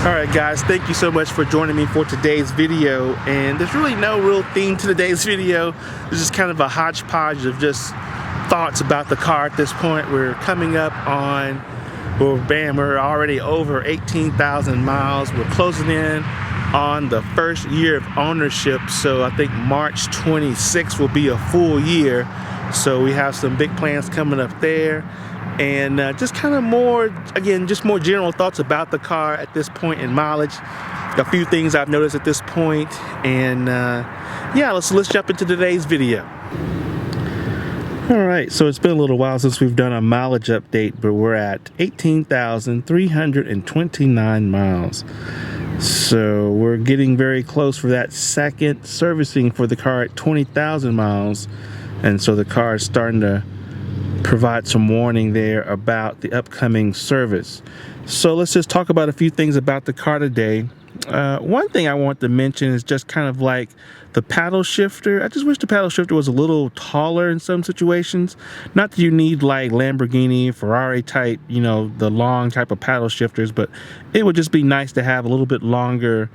Alright guys, thank you so much for joining me for today's video, and there's really no real theme to today's video. It's just kind of a hodgepodge of just thoughts about the car at this point. We're coming up on, well, bam, we're already over 18,000 miles. We're closing in on the first year of ownership, so I think March 26th will be a full year. So we have some big plans coming up there. And just kind of more, again, just more general thoughts about the car at this point in mileage. A few things I've noticed at this point, and yeah, let's jump into today's video. All right, so it's been a little while since we've done a mileage update, but we're at 18,329 miles. So we're getting very close for that second servicing for the car at 20,000 miles, and so the car is starting to provide some warning there about the upcoming service. So let's just talk about a few things about the car today. One thing I want to mention is just kind of like the paddle shifter. I just wish the paddle shifter was a little taller in some situations. Not that you need like Lamborghini, Ferrari type, you know, the long type of paddle shifters, but it would just be nice to have a little bit longer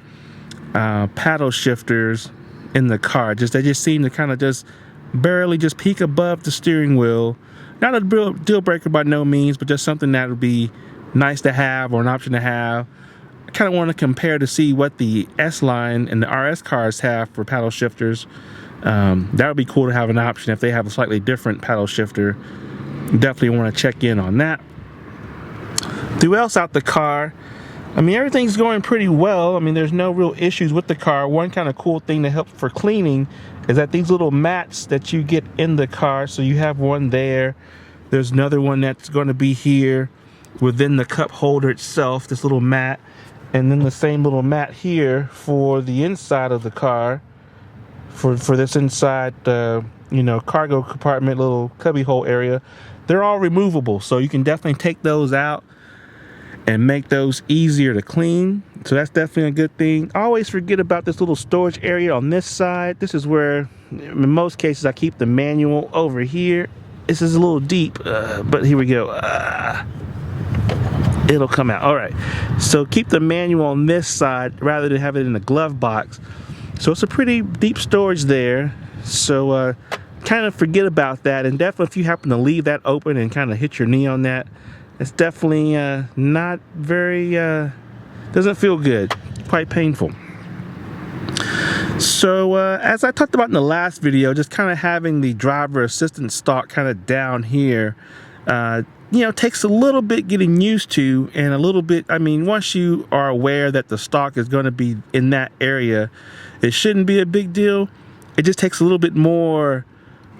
paddle shifters in the car. They just seem to kind of just barely just peek above the steering wheel. Not a deal breaker by no means, but just something that would be nice to have, or an option to have. I kind of want to compare to see what the S-Line and the RS cars have for paddle shifters. That would be cool to have an option if they have a slightly different paddle shifter. Definitely want to check in on that. Throughout out the car, I mean, everything's going pretty well. I mean, there's no real issues with the car. One kind of cool thing to help for cleaning is that these little mats that you get in the car, so you have one there. There's another one that's going to be here within the cup holder itself, this little mat. And then the same little mat here for the inside of the car, for this inside, you know, cargo compartment, little cubby hole area. They're all removable, so you can definitely take those out and make those easier to clean. So that's definitely a good thing. I always forget about this little storage area on this side. This is where, in most cases, I keep the manual over here. This is a little deep, but here we go. It'll come out. All right. So keep the manual on this side rather than have it in the glove box. So it's a pretty deep storage there. So kind of forget about that. And definitely if you happen to leave that open and kind of hit your knee on that, it's definitely not very, doesn't feel good, quite painful. So as I talked about in the last video, just kind of having the driver assistance stalk kind of down here, you know, takes a little bit getting used to, and a little bit, I mean, once you are aware that the stalk is going to be in that area, it shouldn't be a big deal. It just takes a little bit more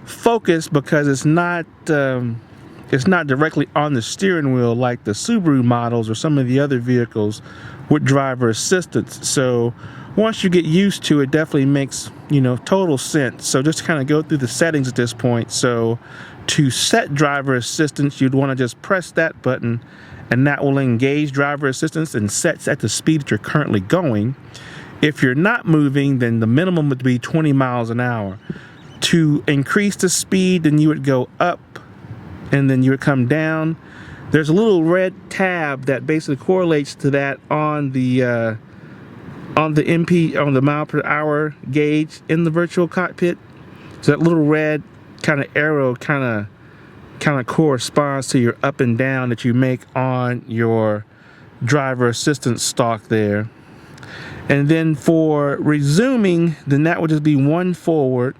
focus because it's not directly on the steering wheel like the Subaru models or some of the other vehicles with driver assistance. So once you get used to it, definitely makes, you know, total sense. So just kind of go through the settings at this point. So to set driver assistance, you'd want to just press that button, and that will engage driver assistance and sets at the speed that you're currently going. If you're not moving, then the minimum would be 20 miles an hour. To increase the speed, then you would go up, and then you would come down. There's a little red tab that basically correlates to that on the mile per hour gauge in the virtual cockpit. So that little red kind of arrow kind of corresponds to your up and down that you make on your driver assistance stalk there. And then for resuming, then that would just be 1 forward,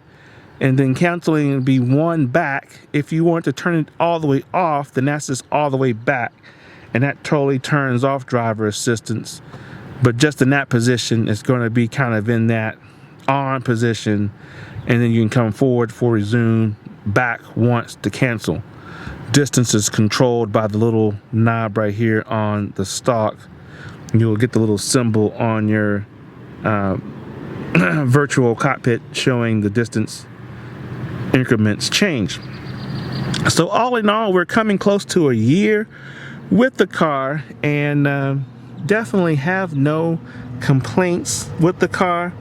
and then canceling would be 1 back. If you want to turn it all the way off, then that's just all the way back, and that totally turns off driver assistance. But just in that position, it's going to be kind of in that on position, and then you can come forward for resume, back once to cancel. Distance is controlled by the little knob right here on the stalk. You'll get the little symbol on your virtual cockpit showing the distance increments change. So all in all, we're coming close to a year with the car, and definitely have no complaints with the car.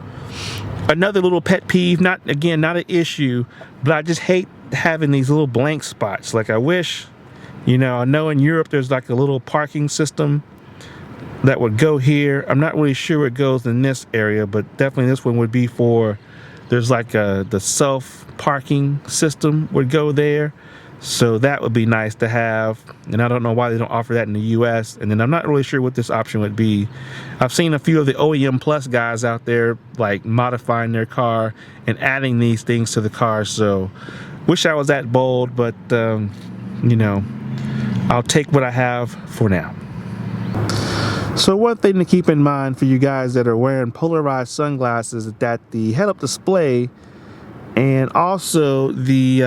Another little pet peeve, not an issue, but I just hate having these little blank spots. Like, I wish, I know in Europe there's like a little parking system that would go here. I'm not really sure where it goes in this area, but definitely this one would be for, there's like the self parking system would go there. So that would be nice to have, and I don't know why they don't offer that in the US. And then I'm not really sure what this option would be. I've seen a few of the OEM Plus guys out there like modifying their car and adding these things to the car. So wish I was that bold, but I'll take what I have for now. So one thing to keep in mind for you guys that are wearing polarized sunglasses is that the head-up display and also the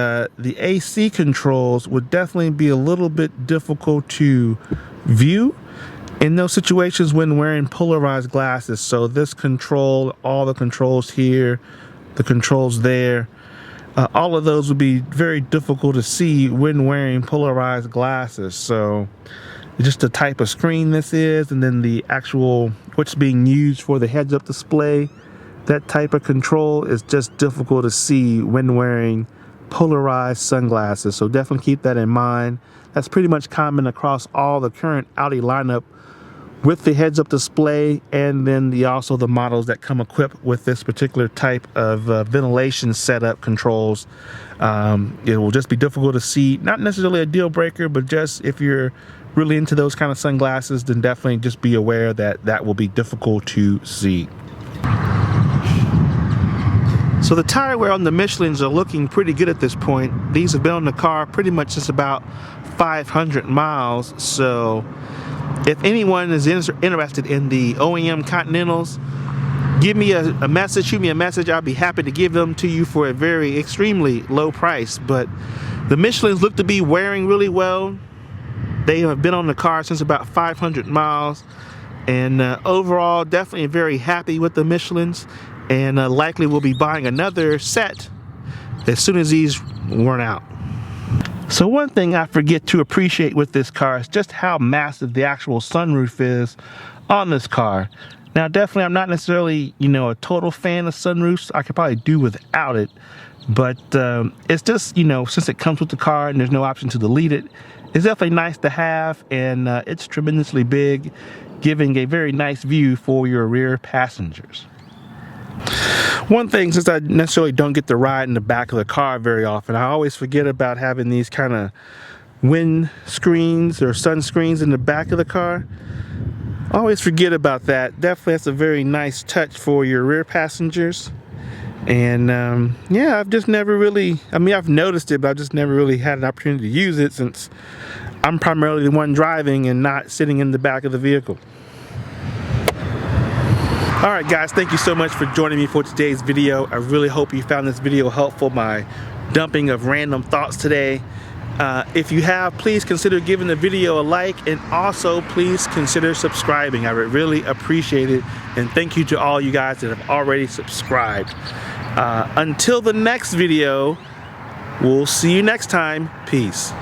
AC controls would definitely be a little bit difficult to view in those situations when wearing polarized glasses. So this control, all the controls here, the controls there, all of those would be very difficult to see when wearing polarized glasses. So just the type of screen this is, and then the actual what's being used for the heads-up display, that type of control is just difficult to see when wearing polarized sunglasses. So definitely keep that in mind. That's pretty much common across all the current Audi lineup with the heads-up display, and then also the models that come equipped with this particular type of ventilation setup controls. It will just be difficult to see. Not necessarily a deal breaker, but just if you're really into those kind of sunglasses, then definitely just be aware that that will be difficult to see. So the tire wear on the Michelins are looking pretty good at this point. These have been on the car pretty much just about 500 miles. So if anyone is interested in the OEM Continentals, give me a message, shoot me a message. I'll be happy to give them to you for a very extremely low price. But the Michelins look to be wearing really well. They have been on the car since about 500 miles, and overall definitely very happy with the Michelins, and likely will be buying another set as soon as these worn out. So one thing I forget to appreciate with this car is just how massive the actual sunroof is on this car. Now definitely I'm not necessarily a total fan of sunroofs. I could probably do without it, but it's just since it comes with the car and there's no option to delete it, it's definitely nice to have, and it's tremendously big, giving a very nice view for your rear passengers. One thing, since I necessarily don't get to ride in the back of the car very often, I always forget about having these kind of wind screens or sun screens in the back of the car. I always forget about that. Definitely that's a very nice touch for your rear passengers. And yeah, I've just never really, I've noticed it, but I've just never really had an opportunity to use it since I'm primarily the one driving and not sitting in the back of the vehicle. Alright guys, thank you so much for joining me for today's video. I really hope you found this video helpful, my dumping of random thoughts today. If you have, please consider giving the video a like, and also please consider subscribing. I would really appreciate it, and thank you to all you guys that have already subscribed. Until the next video, we'll see you next time. Peace.